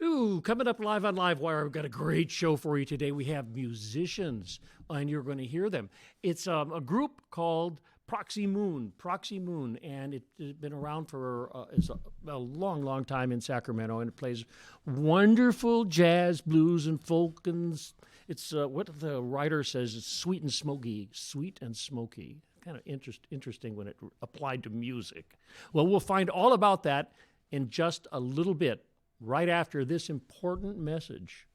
Ooh, coming up live on LiveWire, we've got a great show for you today. We have musicians, and you're going to hear them. It's a group called Proxy Moon, and it's been around for a long, long time in Sacramento, and it plays wonderful jazz, blues, and folk, and it's what the writer says is sweet and smoky. Kind of interesting when it applied to music. Well, we'll find all about that in just a little bit, right after this important message.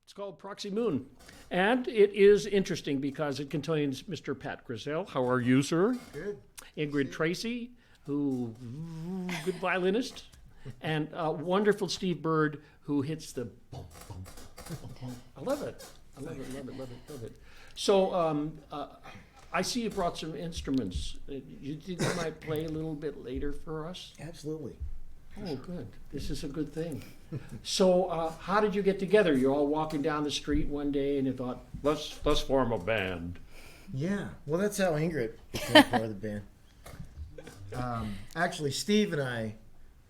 It's called Proxy Moon, and it is interesting because it contains Mr. Pat Grisell. How are you, sir? Good. Ingrid Tracy, who good violinist, and wonderful Steve Bird, who hits the boom, boom, boom, boom. I love it. Love it. So I see you brought some instruments. You think you might play a little bit later for us? Absolutely. Oh, good. This is a good thing. So, how did you get together? You're all walking down the street one day, and you thought, let's form a band. Yeah. Well, that's how Ingrid became part of the band. Actually, Steve and I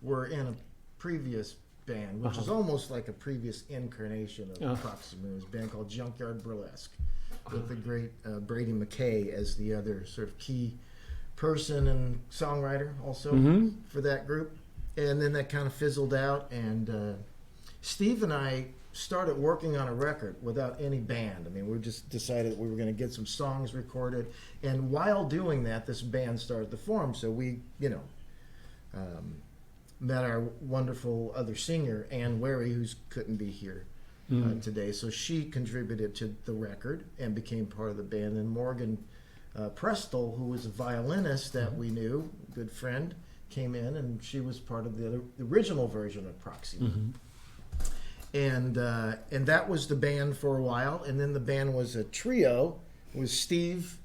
were in a previous band, which is almost like a previous incarnation of Proxy Moon. It was a band called Junkyard Burlesque, with the great Brady McKay as the other sort of key person and songwriter also for that group. And then that kind of fizzled out, and Steve and I started working on a record without any band. I mean, we just decided that we were going to get some songs recorded, and while doing that, this band started to form. So we, met our wonderful other singer, Ann Wary, who couldn't be here today. So she contributed to the record and became part of the band. And Morgan Prestel, who was a violinist that we knew, good friend, came in, and she was part of the original version of Proxy. And that was the band for a while, and then the band was a trio with Steve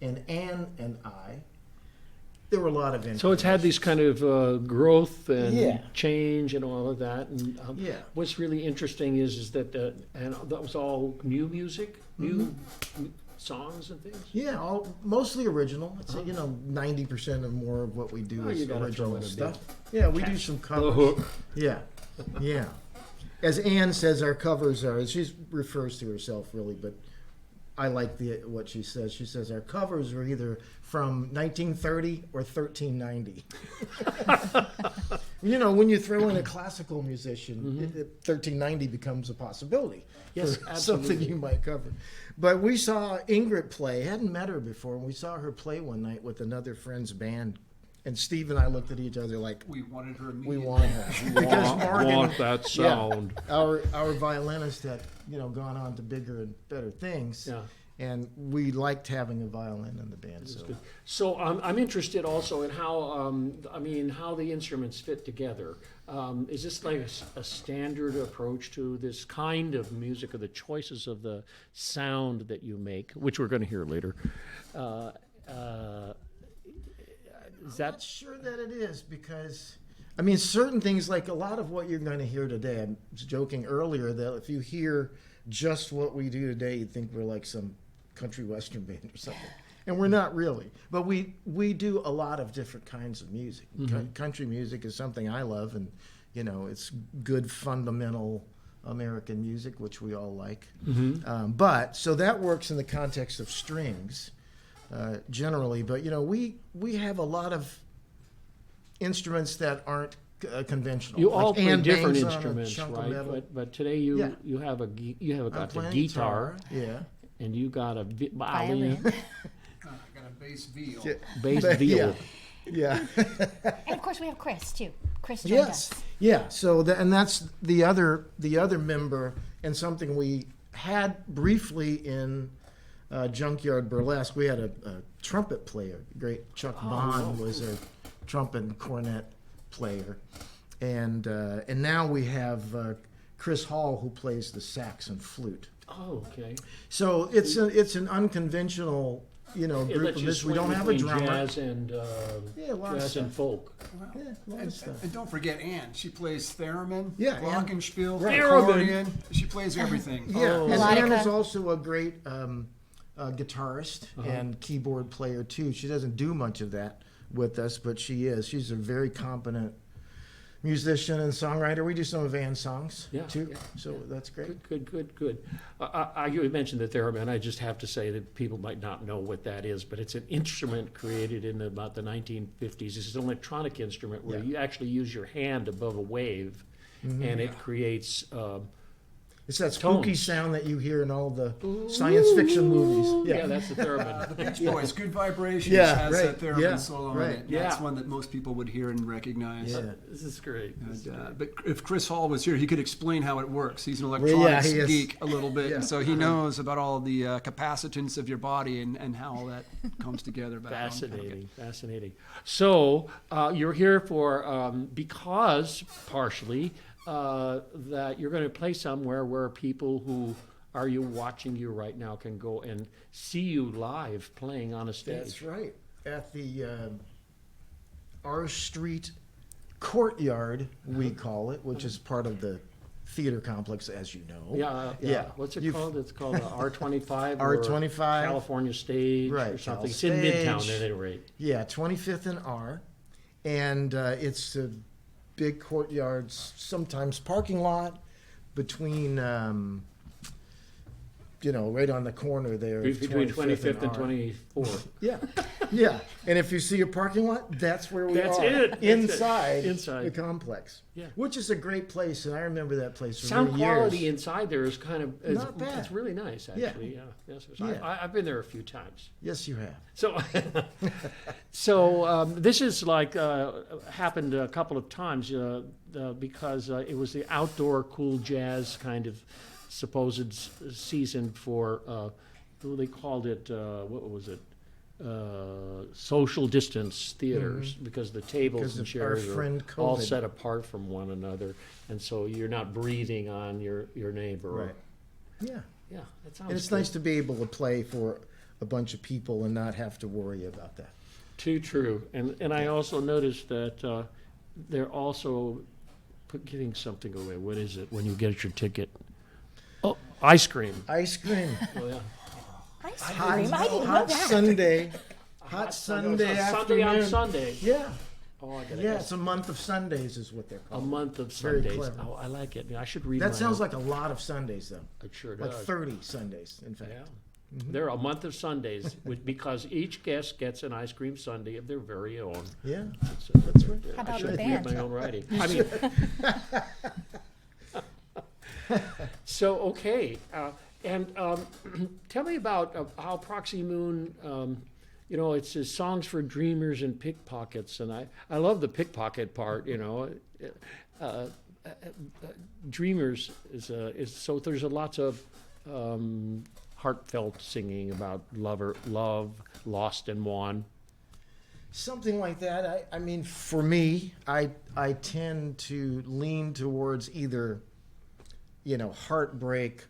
and Ann and I. There were a lot of influences. So it's had these kind of growth and change and all of that. And what's really interesting is that and that was all new music, new songs and things. Yeah, mostly original. I'd say 90% or more of what we do is original stuff. Yeah, we do some covers. Yeah. As Ann says, our covers are. She refers to herself really, but I like what she says. She says our covers are either from 1930 or 1390. When you throw in a classical musician, 1390 becomes a possibility. Yes, for absolutely. Something you might cover. But we saw Ingrid play. Hadn't met her before. And we saw her play one night with another friend's band. And Steve and I looked at each other like we wanted her immediately. We wanted her because Morgan, want that sound. Yeah, our violinist had gone on to bigger and better things. Yeah. And we liked having a violin in the band. So I'm interested also in how how the instruments fit together. Is this like a standard approach to this kind of music, or the choices of the sound that you make, which we're going to hear later? I'm not sure that it is, because certain things, like a lot of what you're going to hear today. I was joking earlier that if you hear just what we do today, you'd think we're like some country western band or something, and we're not really. But we do a lot of different kinds of music. Country music is something I love, and it's good fundamental American music, which we all like. But so that works in the context of strings generally. But we have a lot of instruments that aren't conventional. You all play different instruments, right? But today you have got the guitar. Yeah. And you got a violin. I got a bass viol. Bass viol. Yeah. And of course we have Chris too. Chris joined us. Yeah. So that's the other member, and something we had briefly in Junkyard Burlesque, we had a trumpet player. Great Chuck Bond was a trumpet and cornet player, and now we have Chris Hall, who plays the sax and flute. Oh, okay. So it's an unconventional, It group lets of you this. We swing don't have a between drummer. Jazz and lots of jazz and stuff. folk. Yeah, a lot of stuff. And don't forget Ann. She plays theremin, Yeah, Ann. glockenspiel, Right. accordion. She plays everything. Yeah, Oh. and Ann Melodica. is also a great guitarist and keyboard player too. She doesn't do much of that with us, but she is. She's a very competent musician and songwriter. We do some of Ann's songs too, so that's great. Good. You mentioned the theremin. I just have to say that people might not know what that is, but it's an instrument created in about the 1950s. It's an electronic instrument where you actually use your hand above a wave, and it creates. It's that spooky Tones. sound that you hear in all the science fiction movies. Yeah, that's the theremin. Beach Boys, Good Vibrations Yeah, has right. that theremin Yeah, solo right. in it. That's Yeah. one that most people would hear and recognize. Yeah. This is great. But if Chris Hall was here, he could explain how it works. He's an yeah, electronics he is. geek a little bit, Yeah. and so he knows about all the capacitance of your body and how all that comes together. Back on. Fascinating. So you're here for because partially that you're going to play somewhere where people who are watching you right now can go and see you live playing on a stage. That's right. At the R Street Courtyard, we call it, which is part of the theater complex, as you know. Yeah. What's it called? It's called R25. R25. California Stage Right, or something. Cal It's in Midtown Stage. at any rate. Yeah, 25th and R. And it's a big courtyard, sometimes parking lot between, right on the corner there. of Between 25th and R. 24th. Yeah. And if you see a parking lot, that's where we That's are. it. That's Inside, it. Inside. the complex. Yeah. Which is a great place, and I remember that place for Sound many quality years. inside there is kind of Not bad. It's really nice, Yeah. actually. Yeah. Yes, Yeah. I've been there a few times. Yes, you have. So this is like happened a couple of times because it was the outdoor cool jazz kind of supposed season for they called it what was it? Social distance theaters because the tables Because and of our chairs are friend all COVID. set apart from one another, and so you're not breathing on your neighbor. Right. Yeah. Yeah, that sounds. And it's good. nice to be able to play for a bunch of people and not have to worry about that. Too true, and I also noticed that they're also getting something away. What is it when you get your ticket? Oh, ice cream. Ice cream. Oh yeah. Ice cream. I didn't know Hot that. Sunday. Hot Sunday Sunday on afternoon. Sunday. Yeah. Oh, I gotta Yeah, ask. it's a month of Sundays is what they're A called. month of Very Sundays. clever. Oh, I like it. I should read. That my sounds own. like a lot of Sundays, though. It sure Like does. 30 Sundays, in fact. Yeah. There are a month of Sundays because each guest gets an ice cream sundae of their very own. Yeah. That's right. How I about should the read band? my own writing. I mean. So okay, and tell me about how Proxy Moon. It says songs for dreamers and pickpockets, and I love the pickpocket part. Dreamers is so there's lots of heartfelt singing about love, lost and won. Something like that. I mean, for me, I tend to lean towards either, heartbreak,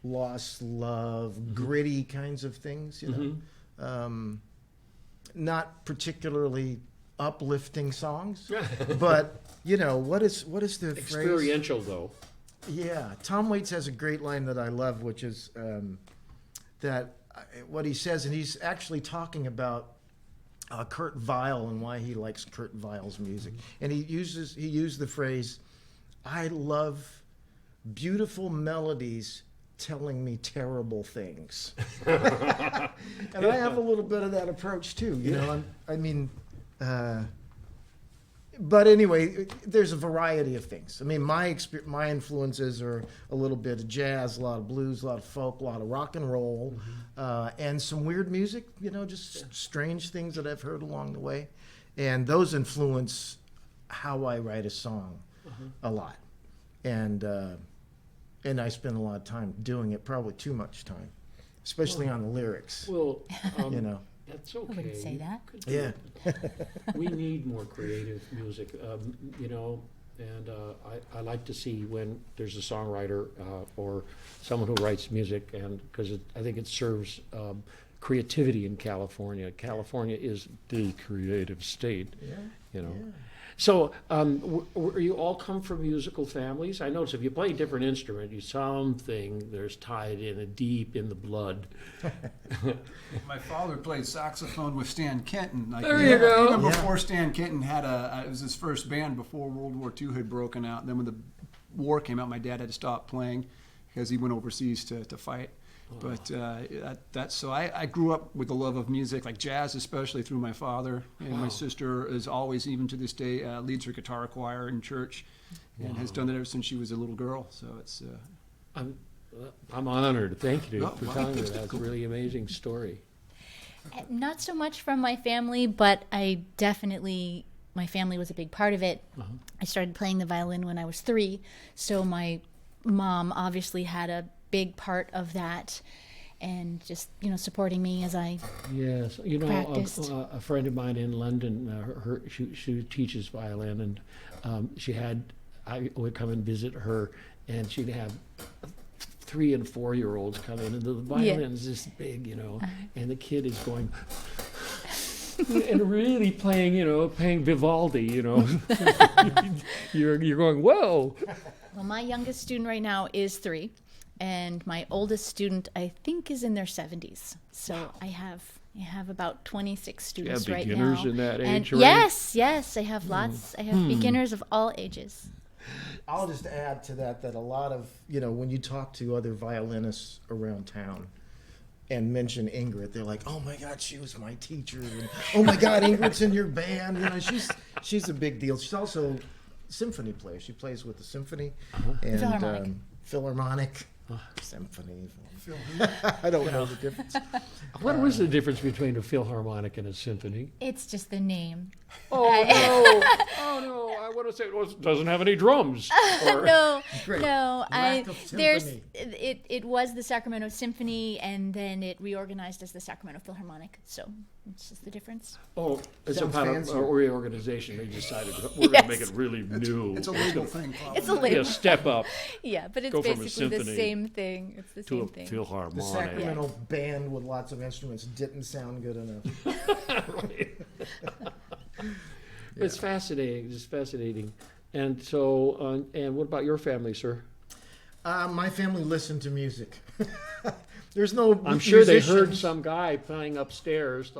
lost love, gritty kinds of things, not particularly uplifting songs, but what is the phrase? Experiential though. Yeah, Tom Waits has a great line that I love, which is what he says, and he's actually talking about Kurt Weill and why he likes Kurt Weill's music, and he used the phrase, "I love beautiful melodies telling me terrible things," and I have a little bit of that approach too. But anyway, there's a variety of things. I mean, my influences are a little bit of jazz, a lot of blues, a lot of folk, a lot of rock and roll, and some weird music, just strange things that I've heard along the way. And those influence how I write a song a lot. And and I spend a lot of time doing it, probably too much time, especially on the lyrics. Well, You know. that's okay. I wouldn't say You that. could do Yeah. it. We need more creative music, you know, and I like to see when there's a songwriter or someone who writes music, and because I think it serves creativity in California. California is the creative state, Yeah. you know. Yeah. So, you all come from musical families? I notice if you play a different instrument, there's tied in deep in the blood. My father played saxophone with Stan Kenton. Like, There you go. Even Yeah. before Stan Kenton had it was his first band before World War II had broken out. And then when the war came out, my dad had to stop playing because he went overseas to fight. But so I grew up with the love of music, like jazz, especially through my father. And my sister is always, even to this day, leads her guitar choir in church, and has done that ever since she was a little girl. So it's. I'm honored. Thank you Oh, for wow. telling me that. That's a really amazing story. Not so much from my family, but my family was a big part of it. I started playing the violin when I was 3, so my mom obviously had a big part of that, and just supporting me as I Yes, practiced. a friend of mine in London, she teaches violin, and I would come and visit her, and she'd have 3 and 4-year-olds come in, and the violin's this big, and the kid is going and really playing Vivaldi, you're going, whoa. Well, my youngest student right now is 3, and my oldest student I think is in their 70s. So I have about 26 students right now. beginners in that And age range? yes, I have lots. I have beginners of all ages. I'll just add to that a lot of, when you talk to other violinists around town and mention Ingrid, they're like, oh my God, she was my teacher. And, oh my God, Ingrid's in your band. She's a big deal. She's also a symphony player. She plays with the symphony and Philharmonic. Philharmonic. Symphony. I don't know the difference. What was the difference between a Philharmonic and a symphony? It's just the name. Oh no! I want to say it doesn't have any drums. Or, No, Great. no. Lack of symphony. It was the Sacramento Symphony, and then it reorganized as the Sacramento Philharmonic. So it's just the difference. Oh, it's Sounds about fancier. a reorganization. They decided we're going to make Yes. it really new. It's a label thing, probably. It's a Be label. a step up Yeah, but it's Go from a basically the symphony same thing. It's the to same a thing. The Philharmonic. Sacramento band with lots of instruments didn't sound good enough. It's fascinating. It's fascinating. And so, and what about your family, sir? My family listened to music. There's no. I'm sure they heard musicians. some guy playing upstairs.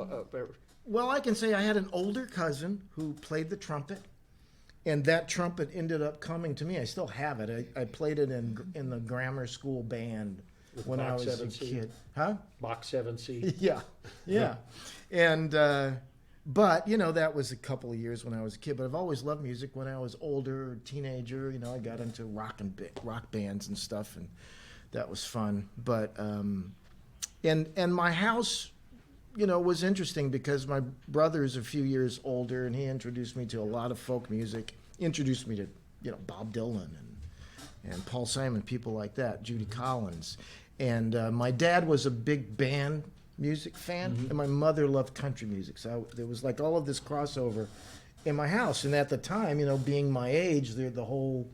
Well, I can say I had an older cousin who played the trumpet, and that trumpet ended up coming to me. I still have it. I played it in the grammar school band when I Box was a 7C? kid. Huh? Box 7C. Yeah. And but that was a couple of years when I was a kid. But I've always loved music. When I was older, teenager, I got into rock bands and stuff, and that was fun. But and my house, was interesting because my brother's a few years older, and he introduced me to a lot of folk music. Introduced me to Bob Dylan and Paul Simon, people like that, Judy Collins. And my dad was a big band music fan, and my mother loved country music. So there was like all of this crossover in my house. And at the time, being my age, the whole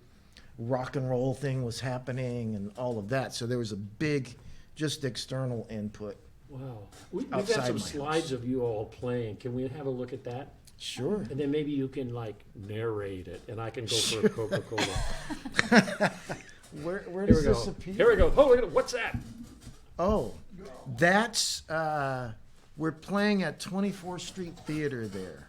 rock and roll thing was happening and all of that. So there was a big, just external input. Wow. We've got Outside some my slides of you all playing. Can we have a look at that? Sure. And then maybe you can narrate it, and I can go for a Coca-Cola. Where Here does we go. this appear? Here we go. Oh, look at it. What's that? Oh, that's we're playing at 24th Street Theater there,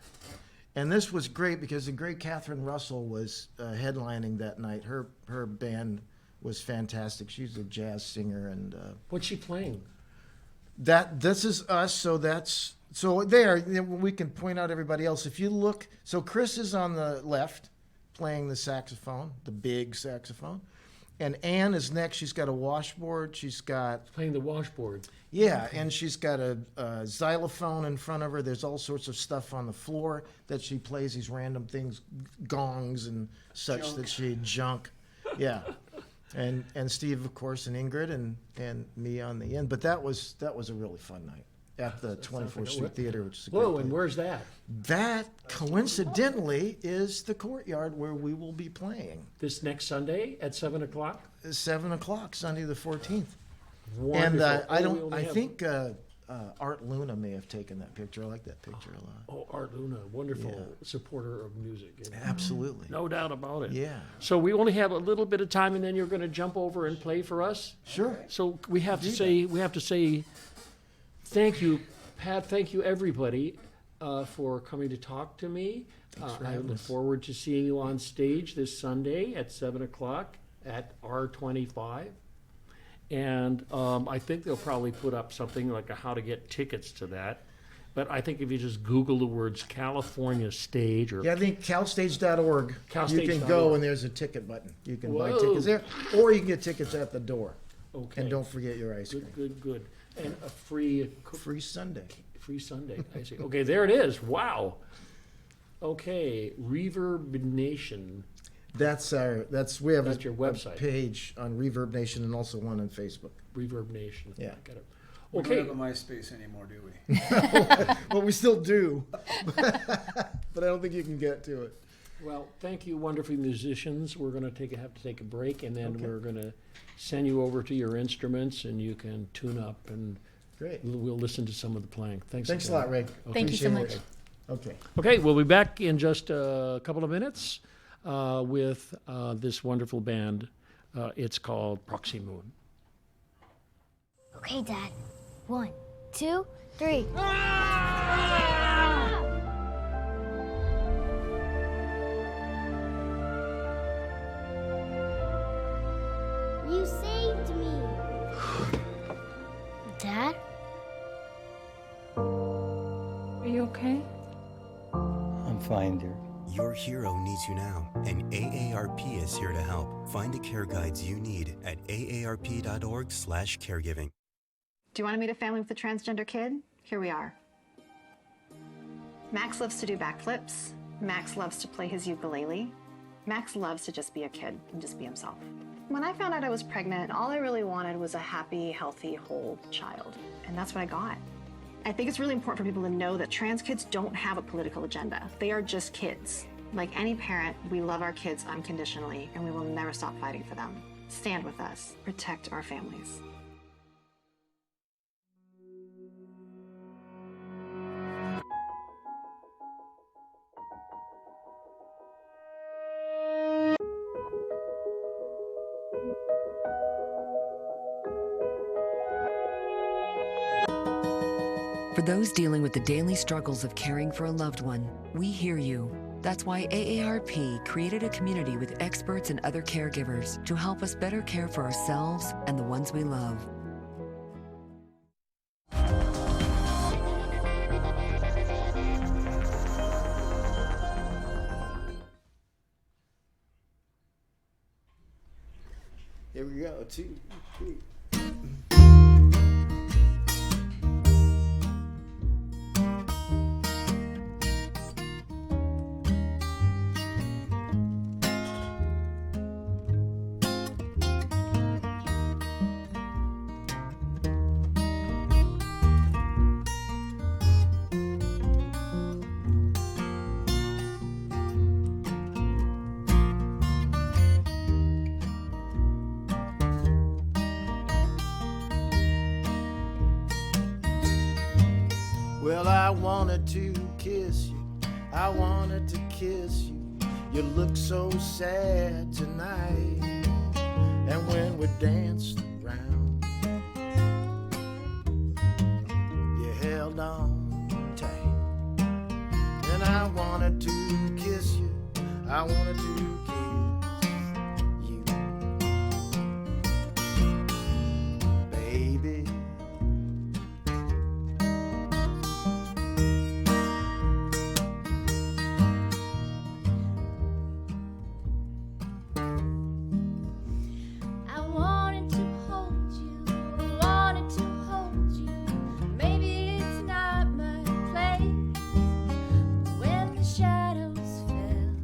and this was great because the great Catherine Russell was headlining that night. Her band was fantastic. She's a jazz singer, and What's she playing? this is us. So there we can point out everybody else. If you look, so Chris is on the left playing the saxophone, the big saxophone. And Anne is next. She's got a washboard. She's got Playing the washboard. and she's got a xylophone in front of her. There's all sorts of stuff on the floor that she plays, these random things, gongs and such that she junk. Yeah. And Steve, of course, and Ingrid, and me on the end. But that was a really fun night at the 24th Street Theater, which is a great Whoa, place. and where's that? That coincidentally is the courtyard where we will be playing. This next Sunday at 7 o'clock? 7 o'clock, Sunday the 14th. Wonderful. And Oh, we only I have- think Art Luna may have taken that picture. I like that picture a lot. Oh, Art Luna, wonderful Yeah. supporter of music. Absolutely. No doubt about it. Yeah. So we only have a little bit of time, and then you're going to jump over and play for us. Sure. So we have to say thank you, Pat. Thank you, everybody, for coming to talk to me. I look forward to seeing you on stage this Sunday at 7 o'clock at R25. And I think they'll probably put up something like how to get tickets to that. But I think if you just Google the words California Stage or Yeah, I think calstage.org. You can go and there's a ticket button. You can buy Whoa. tickets there, or you can get tickets at the door. Okay. And don't forget your ice cream. Good. And a free Free Sunday. Sunday. I see. Okay, there it is. Wow. Okay, Reverb Nation. We have That's your website. a page on Reverb Nation and also one on Facebook. Reverb Nation. Yeah. Got it. We Okay. don't have a MySpace anymore, do we? Well, we still do, but I don't think you can get to it. Well, thank you, wonderful musicians. We're going to have to take a break, and then Okay. we're going to send you over to your instruments, and you can tune up, and Great. we'll listen to some of the playing. Thanks Thanks a again. lot, Ray. Thank you so Appreciate much. it. Okay. Okay, we'll be back in just a couple of minutes with this wonderful band. It's called Proxy Moon. Okay, Dad. 1, 2, 3. You saved me. Dad? Are you okay? I'm fine, dear. Your hero needs you now, and AARP is here to help. Find the care guides you need at aarp.org/caregiving. Do you want to meet a family with a transgender kid? Here we are. Max loves to do backflips. Max loves to play his ukulele. Max loves to just be a kid and just be himself. When I found out I was pregnant, all I really wanted was a happy, healthy, whole child. And that's what I got. I think it's really important for people to know that trans kids don't have a political agenda. They are just kids. Like any parent, we love our kids unconditionally, and we will never stop fighting for them. Stand with us. Protect our families. For those dealing with the daily struggles of caring for a loved one, we hear you. That's why AARP created a community with experts and other caregivers to help us better care for ourselves and the ones we love. Here we go. 2, 3. Well, I wanted to kiss you. I wanted to kiss you. You look so sad tonight. And when we danced around, you held on tight. And I wanted to kiss you. I wanted to kiss you, baby. I wanted to hold you, wanted to hold you. Maybe it's not my place. When the shadows fell,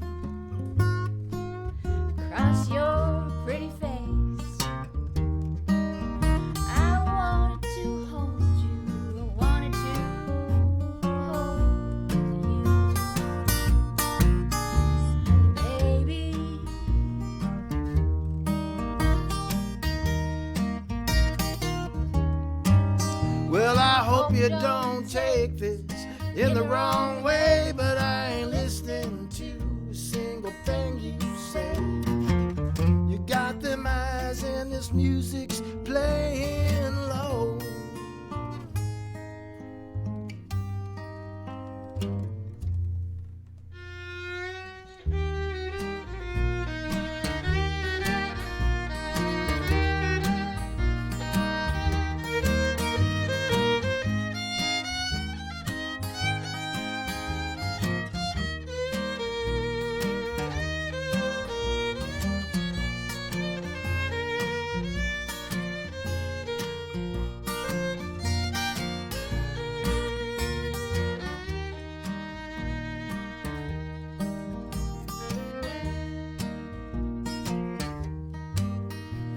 you don't take this in the wrong way, but I ain't listening to a single thing you say. You got them eyes and this music's playing low.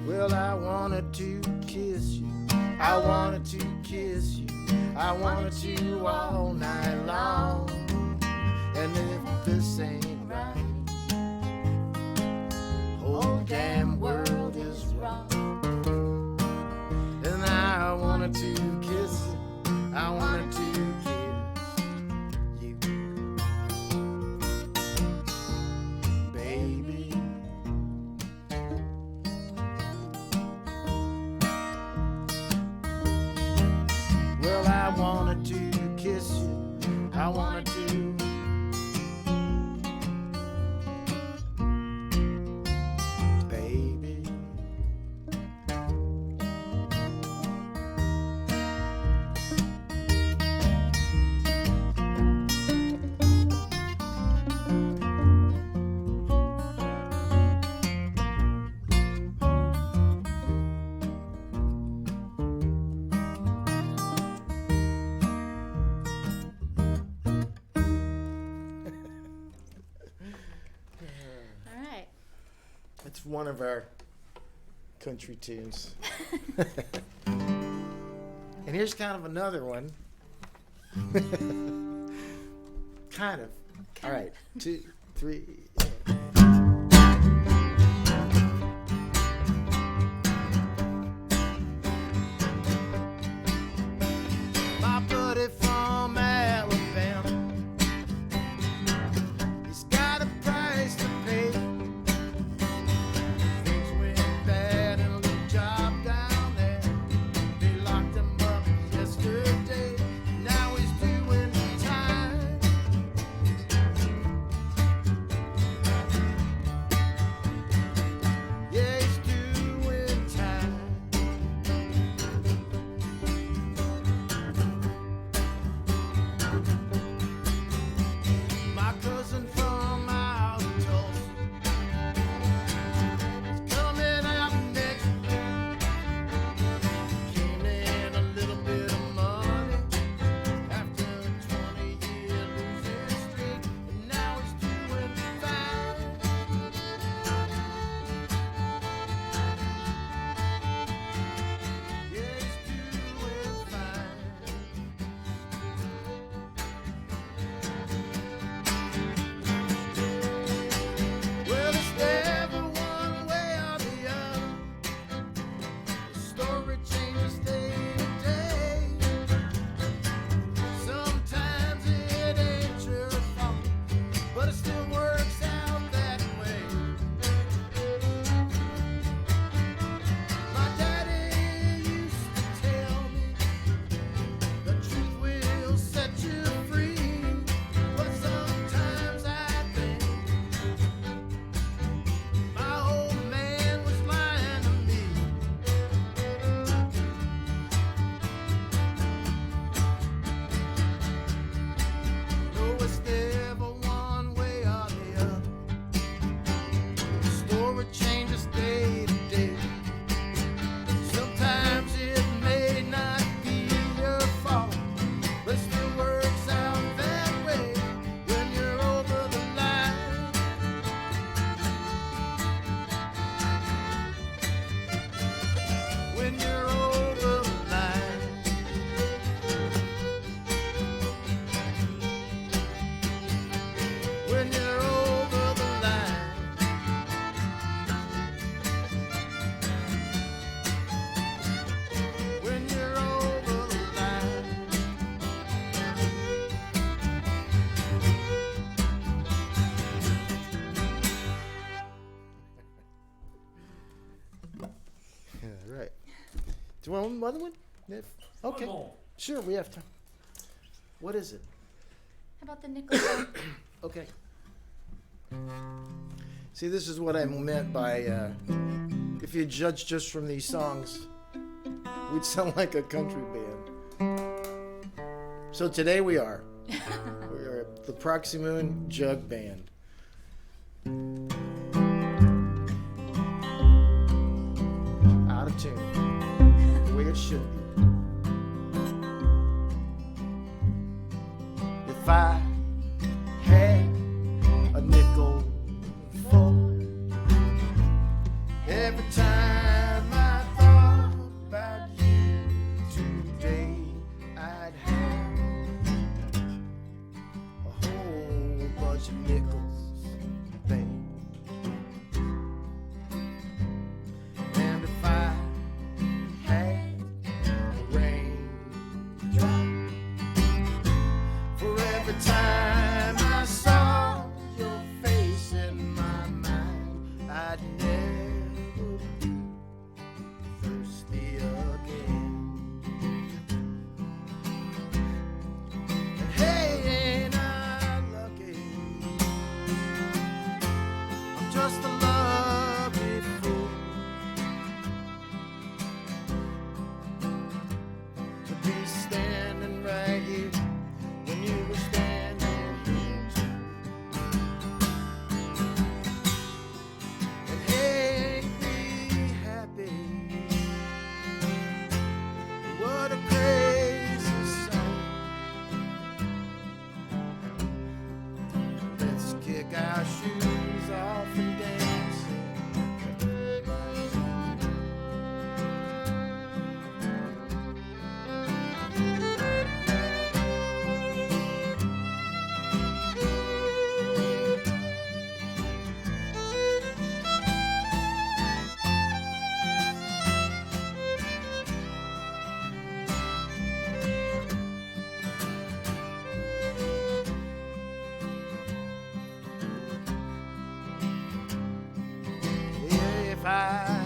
Well, I wanted to kiss you, I wanted to kiss you, I wanted to all night long. And if this ain't right, whole damn world is wrong. And I wanted to kiss you, I wanted to kiss you, baby. Well, I wanted to kiss you, I wanted to. Baby. All right. It's one of our country tunes. And here's kind of another one. Kind of. All right, 2, 3. My buddy from Alabama, he's got a price to pay. Things went bad in a little job down there. They locked him up yesterday. Now he's doing time. Yeah, right. Do you want another one? Yeah. Okay. One more. Sure, we have time. What is it? How about the nickel? Okay. See, this is what I meant by if you judge just from these songs, we'd sound like a country band. So today we are. We are the Proxy Moon Jug Band. Out of tune. The way it should be. If I had a nickel for every time I thought about you today, I'd have a whole bunch of nickels, babe. And if I had a raindrop for every time I saw your face in my mind, I'd never be thirsty again. And hey, ain't I lucky? I'm just a lucky fool to be standing right here when you were standing here too. And hey, ain't we happy? What a crazy sight. Let's kick our shoes off and dance. If I